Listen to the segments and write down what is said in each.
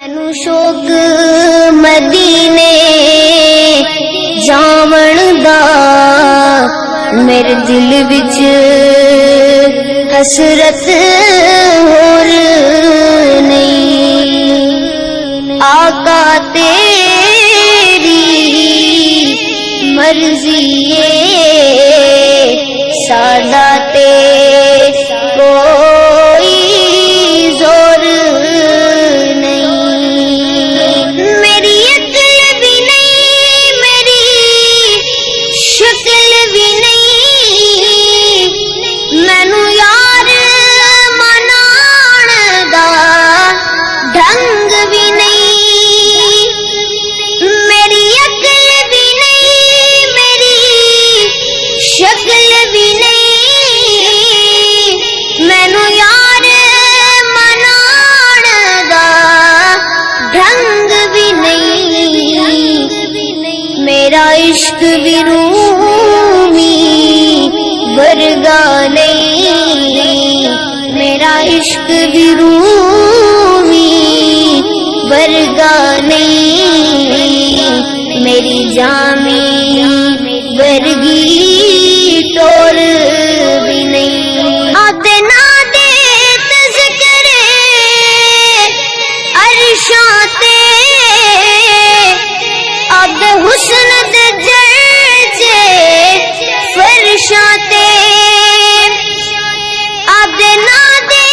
मैनू शौक मदीने जावण दा, मेरे दिल विच हसरत होर नहीं। आका तेरी मर्जी साडा ते कोई जोर नहीं। मेरी अकल भी नहीं, मेरी शक्ल भी नहीं, मैनू यार मनाण दा ढंग भी नहीं। मेरी अकल भी नहीं, मेरी शक्ल भी नहीं, मैनू यार मनाण दा ढंग भी नहीं। मेरा इश्क भी रूमी वर्गा नहीं, मेरा इश्क भी रूमी वर्गा नहीं। मेरी जामी वर्गी टोर भी नहीं। आते ना दे तज़किरे अरशां ते, आते हुस्न दे जर्जे फरशां ते। आते ना दे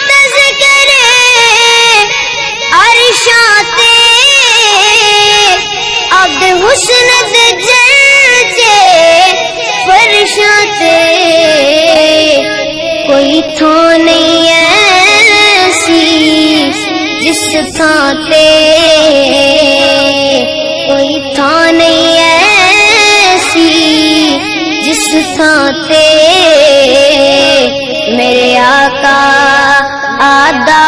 तज़किरे अरशां ते, आते हुस्न दे जर्जे फरशां ते। कोई थां नहीं ऐसी जिस थां ते, कोई थां नहीं ऐसी जिस थां ते मेरे आका आदा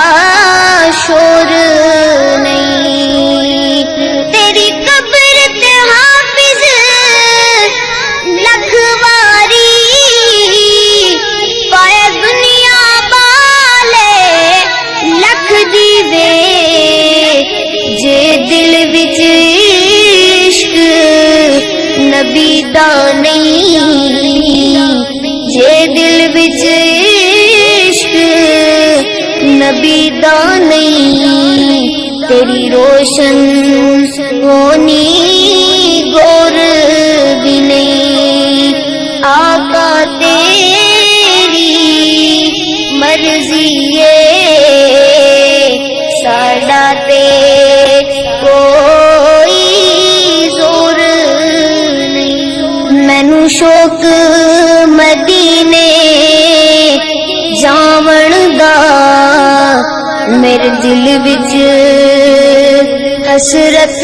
शोर नहीं। तेरी कब्र ते हाफिज लखवारी पाए दुनिया बाले लख दीवे। जे दिल विच इश्क नबी दा नहीं, जे दिल विच इश्क नबी दा नहीं, तेरी रोशन होनी गोर भी नहीं। आका तेरी मर्जी साडा ते कोई जोर नहीं। मैनू शौक मदीने जावण दा, मेरे दिल विच हसरत